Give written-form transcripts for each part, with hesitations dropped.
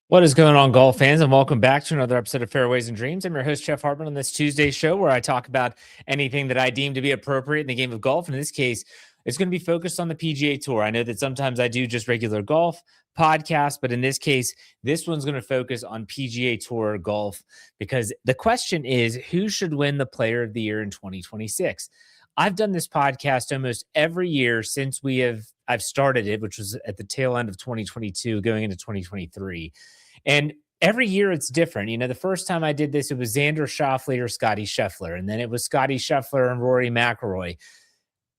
What is going on, golf fans, and welcome back to another episode of Fairways and Dreams. I'm your host, Jeff Hartman, on this Tuesday show where I talk about anything that I deem to be appropriate in the game of golf. And in this case, it's going to be focused on the PGA Tour. I know that sometimes I do just regular golf podcasts, but in this case, this one's going to focus on PGA Tour golf because the question is, who should win the Player of the Year in 2026? I've done this podcast almost every year since I've started it, which was at the tail end of 2022 going into 2023. And every year it's different. The first time I did this, it was Xander Schauffele or Scotty Scheffler. And then it was Scotty Scheffler and Rory McIlroy.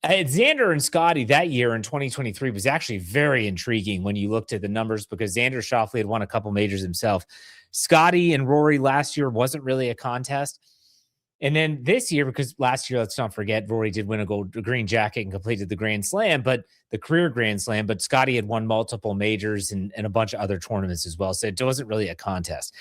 Xander and Scotty that year in 2023 was actually very intriguing when you looked at the numbers because Xander Schauffele had won a couple majors himself. Scotty and Rory last year wasn't really a contest. And then this year, because last year, let's not forget, Rory did win a green jacket and completed the Grand Slam, but the career Grand Slam, but Scotty had won multiple majors and a bunch of other tournaments as well. So it wasn't really a contest.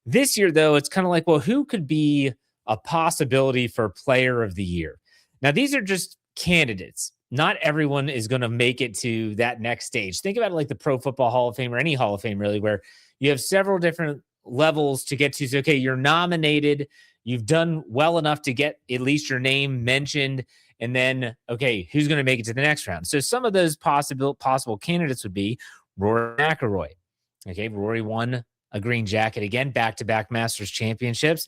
This year, though, it's kind of like, well, who could be a possibility for Player of the Year? Now, these are just candidates. Not everyone is going to make it to that next stage. Think about it like the Pro Football Hall of Fame or any Hall of Fame, really, where you have several different levels to get to. So, okay, you're nominated. You've done well enough to get at least your name mentioned. And then, okay, who's going to make it to the next round? So some of those possible candidates would be Rory McIlroy. Okay, Rory won a green jacket again, back-to-back Masters championships.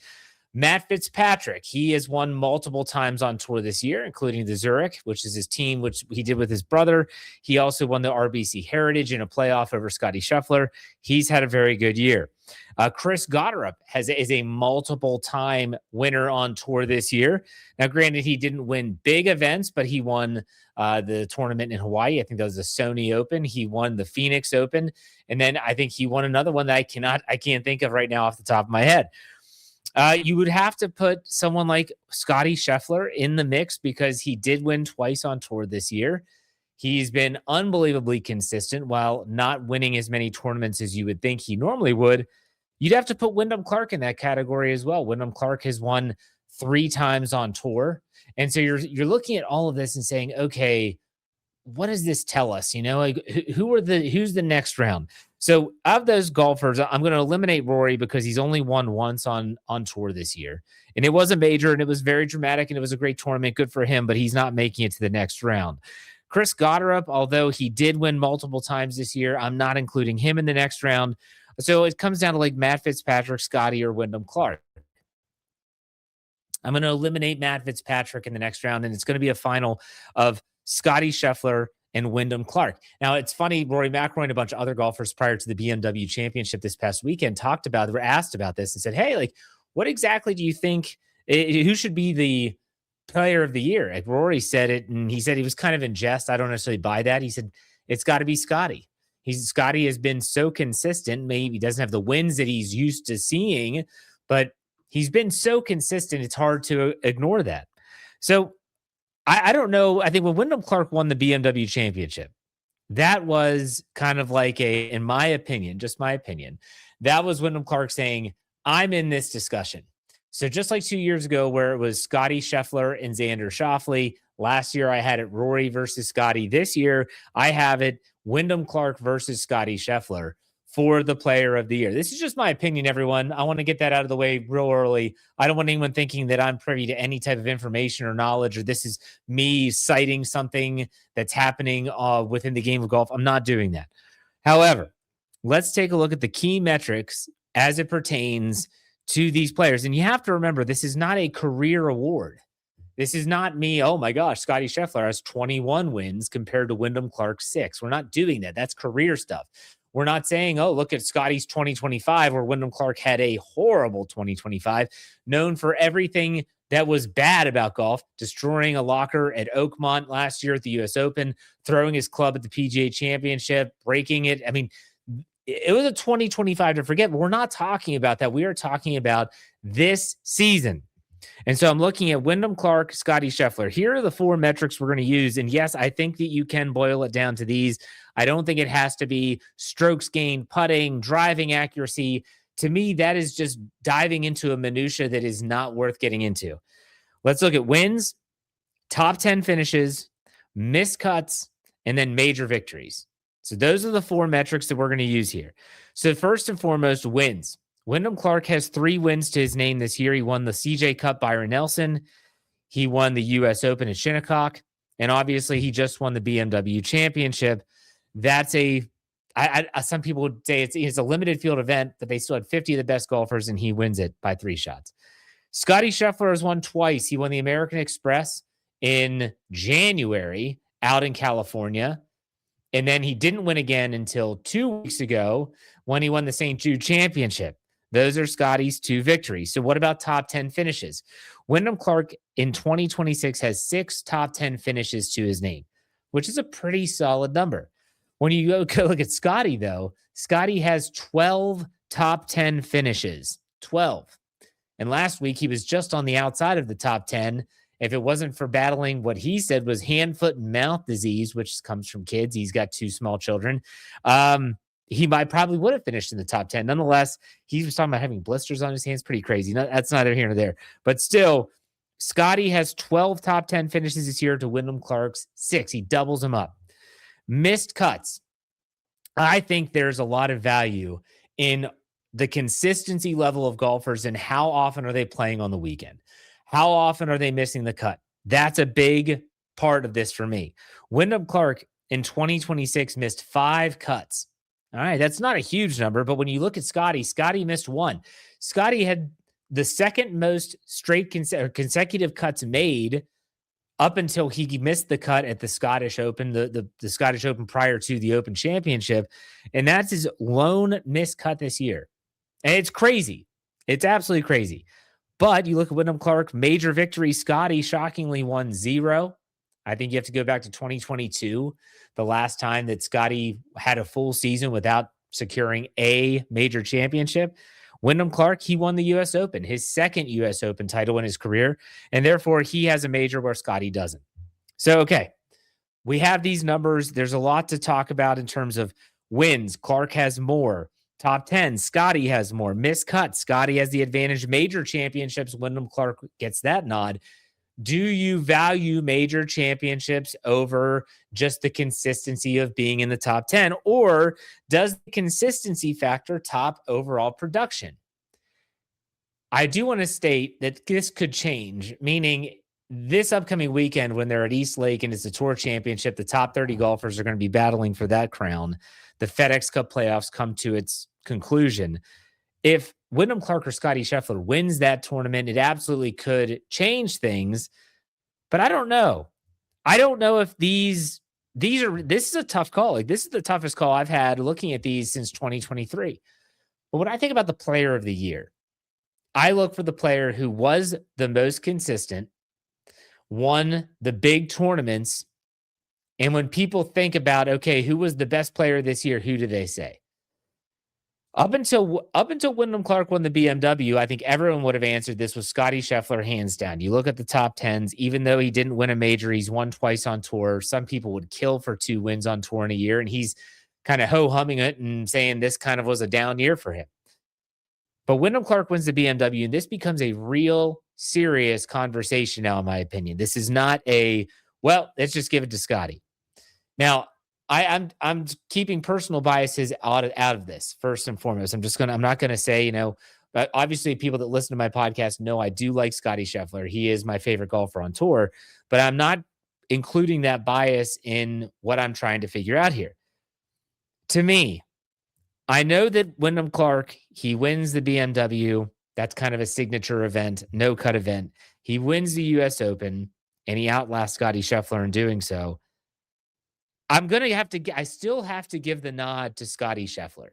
Matt Fitzpatrick, he has won multiple times on tour this year, including the Zurich, which is his team, which he did with his brother. He also won the RBC Heritage in a playoff over Scotty Scheffler. He's had a very good year. Chris Gotterup is a multiple-time winner on tour this year. Now, granted, he didn't win big events, but he won the tournament in Hawaii. I think that was the Sony Open. He won the Phoenix Open. And then I think he won another one that I can't think of right now off the top of my head. You would have to put someone like Scotty Scheffler in the mix because he did win twice on tour this year. He's been unbelievably consistent while not winning as many tournaments as you would think he normally would. You'd have to put Wyndham Clark in that category as well. Wyndham Clark has won 3 times on tour. And so you're looking at all of this and saying, okay, what does this tell us? Like who's the next round? So of those golfers, I'm going to eliminate Rory because he's only won once on tour this year. And it was a major and it was very dramatic and it was a great tournament. Good for him, but he's not making it to the next round. Chris Gotterup, although he did win multiple times this year, I'm not including him in the next round. So it comes down to like Matt Fitzpatrick, Scotty, or Wyndham Clark. I'm going to eliminate Matt Fitzpatrick in the next round, and it's going to be a final of Scotty Scheffler and Wyndham Clark. Now, it's funny, Rory McIlroy and a bunch of other golfers prior to the BMW Championship this past weekend were asked about this and said, hey, like, what exactly do you think, who should be the Player of the Year? Like Rory said it, and he said he was kind of in jest. I don't necessarily buy that. He said, it's got to be Scotty. Scotty has been so consistent. Maybe he doesn't have the wins that he's used to seeing, but he's been so consistent, it's hard to ignore that. So I don't know. I think when Wyndham Clark won the BMW Championship, that was kind of like in my opinion, just my opinion, that was Wyndham Clark saying, I'm in this discussion. So just like 2 years ago where it was Scotty Scheffler and Xander Schauffele, last year I had it Rory versus Scotty. This year I have it Wyndham Clark versus Scotty Scheffler for the Player of the Year. This is just my opinion, everyone. I want to get that out of the way real early. I don't want anyone thinking that I'm privy to any type of information or knowledge, or this is me citing something that's happening within the game of golf. I'm not doing that. However, let's take a look at the key metrics as it pertains to these players. And you have to remember, this is not a career award. This is not me, oh my gosh, Scotty Scheffler has 21 wins compared to Wyndham Clark's 6. We're not doing that. That's career stuff. We're not saying, oh, look at Scotty's 2025, where Wyndham Clark had a horrible 2025, known for everything that was bad about golf, destroying a locker at Oakmont last year at the U.S. Open, throwing his club at the PGA Championship, breaking it. I mean, it was a 2025 to forget, but we're not talking about that. We are talking about this season. And so I'm looking at Wyndham Clark, Scotty Scheffler. Here are the 4 metrics we're going to use. And yes, I think that you can boil it down to these. I don't think it has to be strokes gained, putting, driving accuracy. To me, that is just diving into a minutia that is not worth getting into. Let's look at wins, top 10 finishes, missed cuts, and then major victories. So those are the 4 metrics that we're going to use here. So first and foremost, wins. Wyndham Clark has 3 wins to his name this year. He won the CJ Cup, Byron Nelson. He won the U.S. Open at Shinnecock. And obviously, he just won the BMW Championship. That's some people would say it's a limited field event, but they still had 50 of the best golfers, and he wins it by 3 shots. Scottie Scheffler has won twice. He won the American Express in January out in California. And then he didn't win again until 2 weeks ago when he won the St. Jude Championship. Those are Scottie's 2 victories. So what about top 10 finishes? Wyndham Clark in 2026 has 6 top 10 finishes to his name, which is a pretty solid number. When you go look at Scottie, though, Scottie has 12 top 10 finishes. 12. And last week, he was just on the outside of the top 10. If it wasn't for battling what he said was hand, foot, and mouth disease, which comes from kids, he's got 2 small children, he probably would have finished in the top 10. Nonetheless, he was talking about having blisters on his hands. Pretty crazy. That's neither here nor there. But still, Scottie has 12 top 10 finishes this year to Wyndham Clark's 6. He doubles them up. Missed cuts. I think there's a lot of value in the consistency level of golfers and how often are they playing on the weekend? How often are they missing the cut? That's a big part of this for me. Wyndham Clark in 2026 missed 5 cuts. All right, that's not a huge number, but when you look at Scottie missed 1. Scottie had the second most straight consecutive cuts made up until he missed the cut at the Scottish Open, the Scottish Open prior to the Open Championship, and that's his lone missed cut this year. And it's crazy. It's absolutely crazy. But you look at Wyndham Clark, major victory. Scottie shockingly won 0. I think you have to go back to 2022, the last time that Scottie had a full season without securing a major championship. Wyndham Clark, he won the U.S. Open, his second U.S. Open title in his career, and therefore he has a major where Scottie doesn't. So, okay, we have these numbers. There's a lot to talk about in terms of wins. Clark has more. Top 10, Scottie has more. Missed cuts, Scottie has the advantage. Major championships, Wyndham Clark gets that nod. Do you value major championships over just the consistency of being in the top 10? Or does the consistency factor top overall production? I do want to state that this could change, meaning this upcoming weekend when they're at East Lake and it's the Tour Championship, the top 30 golfers are going to be battling for that crown. The FedEx Cup playoffs come to its conclusion. If Wyndham Clark or Scottie Scheffler wins that tournament, it absolutely could change things. But I don't know. I don't know if this is a tough call. Like, this is the toughest call I've had looking at these since 2023. But when I think about the player of the year, I look for the player who was the most consistent, won the big tournaments. And when people think about, okay, who was the best player this year, who do they say? Up until Wyndham Clark won the BMW, I think everyone would have answered this was Scottie Scheffler, hands down. You look at the top 10s, even though he didn't win a major, he's won twice on tour. Some people would kill for 2 wins on tour in a year, and he's kind of ho-humming it and saying this kind of was a down year for him. But Wyndham Clark wins the BMW, and this becomes a real serious conversation now, in my opinion. This is not let's just give it to Scottie. Now, I'm keeping personal biases out of this first and foremost. I'm not going to say, but obviously people that listen to my podcast know I do like Scottie Scheffler. He is my favorite golfer on tour, but I'm not including that bias in what I'm trying to figure out here. To me, I know that Wyndham Clark, he wins the BMW. That's kind of a signature event, no cut event. He wins the U.S. Open and he outlasts Scottie Scheffler in doing so. I still have to give the nod to Scottie Scheffler.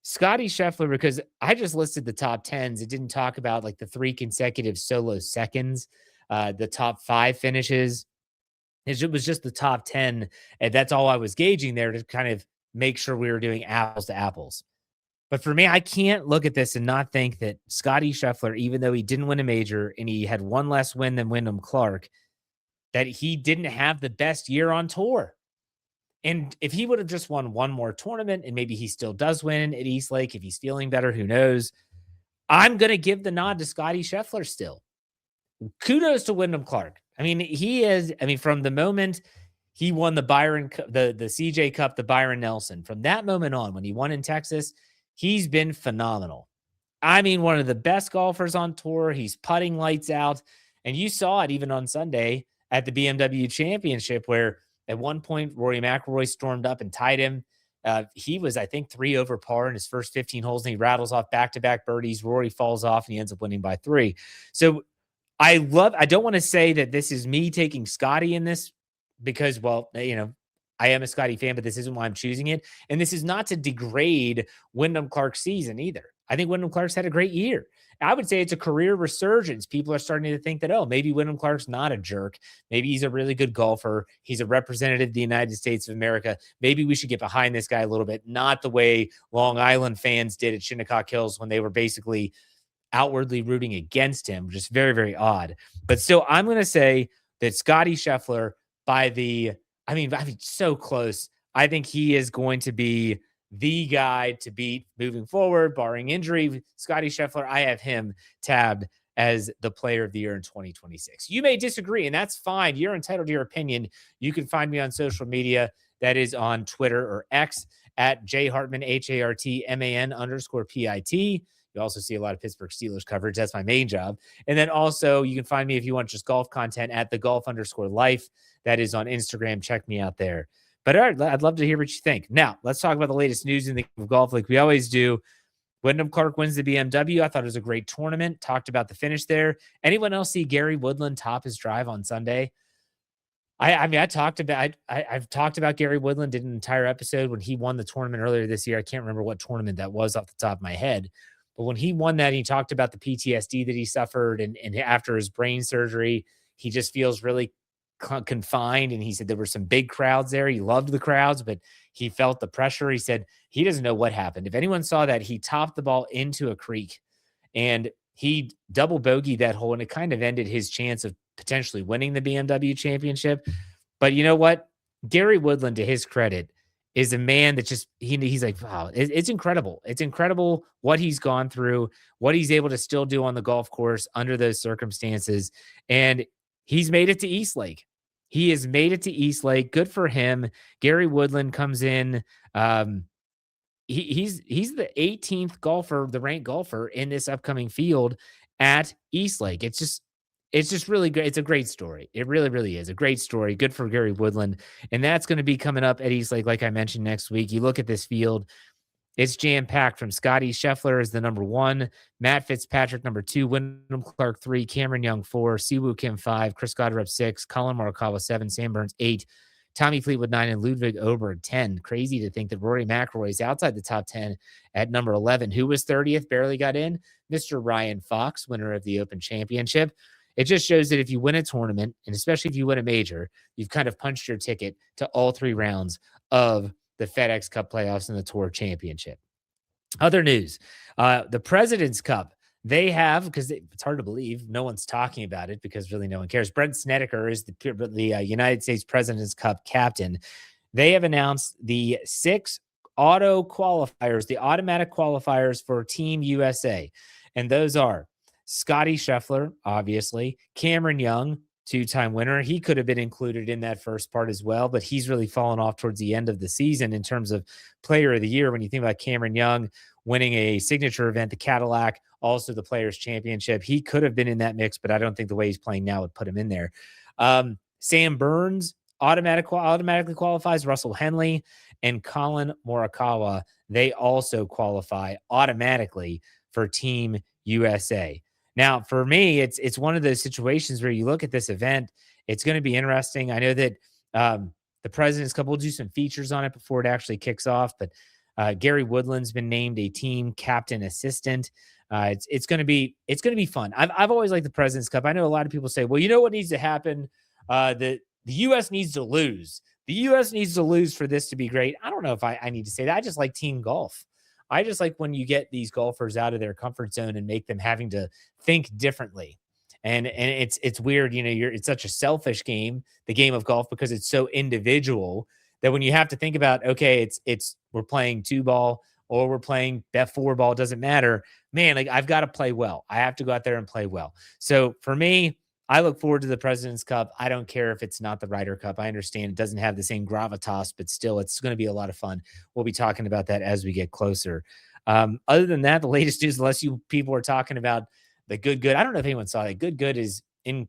Scottie Scheffler, because I just listed the top 10s. It didn't talk about like the 3 consecutive solo seconds, the top 5 finishes. It was just the top 10. And that's all I was gauging there to kind of make sure we were doing apples to apples. But for me, I can't look at this and not think that Scottie Scheffler, even though he didn't win a major and he had 1 less win than Wyndham Clark, that he didn't have the best year on tour. And if he would have just won 1 more tournament and maybe he still does win at East Lake, if he's feeling better, who knows? I'm going to give the nod to Scottie Scheffler still. Kudos to Wyndham Clark. From the moment he won the CJ Cup, the Byron Nelson, from that moment on, when he won in Texas, he's been phenomenal. I mean, one of the best golfers on tour. He's putting lights out. And you saw it even on Sunday at the BMW Championship, where at one point Rory McIlroy stormed up and tied him. He was, I think, 3 over par in his first 15 holes, and he rattles off back-to-back birdies. Rory falls off, and he ends up winning by 3. So I don't want to say that this is me taking Scotty in this because, well, I am a Scotty fan, but this isn't why I'm choosing it. And this is not to degrade Wyndham Clark's season either. I think Wyndham Clark's had a great year. I would say it's a career resurgence. People are starting to think that, oh, maybe Wyndham Clark's not a jerk. Maybe he's a really good golfer. He's a representative of the United States of America. Maybe we should get behind this guy a little bit, not the way Long Island fans did at Shinnecock Hills when they were basically outwardly rooting against him, which is very, very odd. But still, I'm going to say that Scotty Scheffler I mean, so close. I think he is going to be the guy to beat moving forward, barring injury. Scotty Scheffler, I have him tabbed as the player of the year in 2026. You may disagree, and that's fine. You're entitled to your opinion. You can find me on social media. That is on Twitter or X at jhartman, HARTMAN_PIT. You also see a lot of Pittsburgh Steelers coverage. That's my main job. And then also you can find me if you want just golf content at @thegolf_life. That is on Instagram. Check me out there. But all right, I'd love to hear what you think. Now, let's talk about the latest news in the game of golf like we always do. Wyndham Clark wins the BMW. I thought it was a great tournament. Talked about the finish there. Anyone else see Gary Woodland top his drive on Sunday? I've talked about Gary Woodland, did an entire episode when he won the tournament earlier this year. I can't remember what tournament that was off the top of my head. But when he won that, he talked about the PTSD that he suffered. And after his brain surgery, he just feels really confined. And he said there were some big crowds there. He loved the crowds, but he felt the pressure. He said he doesn't know what happened. If anyone saw that, he topped the ball into a creek and he double bogeyed that hole. And it kind of ended his chance of potentially winning the BMW championship. But you know what? Gary Woodland, to his credit, is a man that just he's like, wow, it's incredible. It's incredible what he's gone through, what he's able to still do on the golf course under those circumstances. And he's made it to East Lake. He has made it to East Lake. Good for him. Gary Woodland comes in. He's the 18th golfer, the ranked golfer in this upcoming field at East Lake. It's just really great. It's a great story. It really, really is a great story. Good for Gary Woodland. And that's going to be coming up at East Lake, like I mentioned, next week. You look at this field, it's jam-packed from Scotty Scheffler as the number 1, Matt Fitzpatrick number 2, Wyndham Clark 3, Cameron Young 4, Siwoo Kim 5, Chris Gotterup 6, Colin Morikawa 7, Sam Burns 8, Tommy Fleetwood 9, and Ludwig Oberg 10. Crazy to think that Rory McIlroy is outside the top 10 at number 11. Who was 30th, barely got in? Mr. Ryan Fox, winner of the Open Championship. It just shows that if you win a tournament, and especially if you win a major, you've kind of punched your ticket to all 3 rounds of the FedEx Cup playoffs and the Tour Championship. Other news, the President's Cup, they have, because it's hard to believe, no one's talking about it because really no one cares. Brent Snedeker is the United States President's Cup captain. They have announced the 6 auto qualifiers, the automatic qualifiers for Team USA. And those are Scotty Scheffler, obviously, Cameron Young, 2-time winner. He could have been included in that first part as well, but he's really fallen off towards the end of the season in terms of player of the year. When you think about Cameron Young winning a signature event, the Cadillac, also the Players Championship, he could have been in that mix, but I don't think the way he's playing now would put him in there. Sam Burns automatically qualifies. Russell Henley and Colin Morikawa, they also qualify automatically for Team USA. Now, for me, it's one of those situations where you look at this event, it's going to be interesting. I know that the President's Cup will do some features on it before it actually kicks off, but Gary Woodland's been named a team captain assistant. It's going to be fun. I've always liked the President's Cup. I know a lot of people say, well, you know what needs to happen? The U.S. needs to lose. The U.S. needs to lose for this to be great. I don't know if I need to say that. I just like team golf. I just like when you get these golfers out of their comfort zone and make them having to think differently. And it's weird, it's such a selfish game, the game of golf, because it's so individual that when you have to think about, okay, it's we're playing 2-ball or we're playing bet 4-ball, doesn't matter. Man, like I've got to play well. I have to go out there and play well. So for me, I look forward to the President's Cup. I don't care if it's not the Ryder Cup. I understand it doesn't have the same gravitas, but still, it's going to be a lot of fun. We'll be talking about that as we get closer. Other than that, the latest news, unless you people are talking about the good, I don't know if anyone saw that. Good is in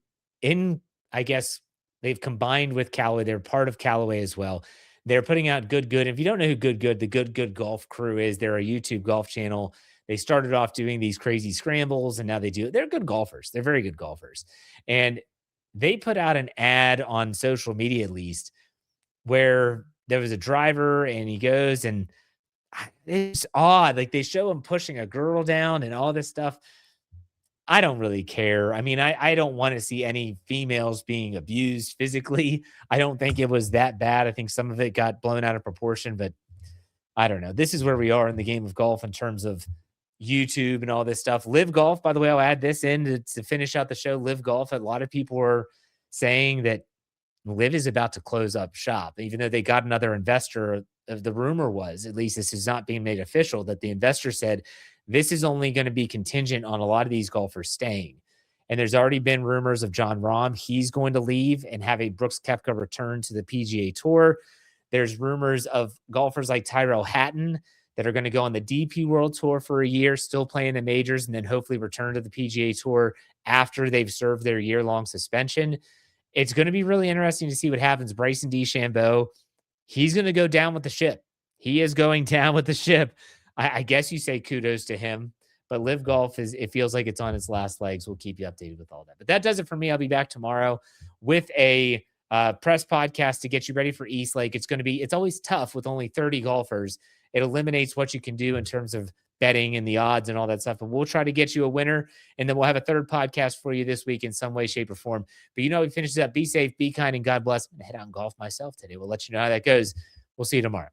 I guess they've combined with Callaway. They're part of Callaway as well. They're putting out Good. If you don't know who Good, the Good Golf Crew is, they're a YouTube golf channel. They started off doing these crazy scrambles, and now they're good golfers. They're very good golfers. And they put out an ad on social media, at least, where there was a driver and he goes and it's odd. Like they show him pushing a girl down and all this stuff. I don't really care. I mean, I don't want to see any females being abused physically. I don't think it was that bad. I think some of it got blown out of proportion, but I don't know. This is where we are in the game of golf in terms of YouTube and all this stuff. Live Golf, by the way, I'll add this in to finish out the show. Live Golf. A lot of people are saying that Live is about to close up shop, even though they got another investor. The rumor was, at least this is not being made official, that the investor said this is only going to be contingent on a lot of these golfers staying. And there's already been rumors of John Rahm. He's going to leave and have a Brooks Koepka return to the PGA Tour. There's rumors of golfers like Tyrell Hatton that are going to go on the DP World Tour for a year, still playing the majors, and then hopefully return to the PGA Tour after they've served their year-long suspension. It's going to be really interesting to see what happens. Bryson DeChambeau, he's going to go down with the ship. He is going down with the ship. I guess you say kudos to him, but Live Golf it feels like it's on its last legs. We'll keep you updated with all that. But that does it for me. I'll be back tomorrow with a press podcast to get you ready for East Lake. It's always tough with only 30 golfers. It eliminates what you can do in terms of betting and the odds and all that stuff. But we'll try to get you a winner. And then we'll have a third podcast for you this week in some way, shape, or form. But we finish up. Be safe, be kind, and God bless. I'm going to head out and golf myself today. We'll let you know how that goes. We'll see you tomorrow.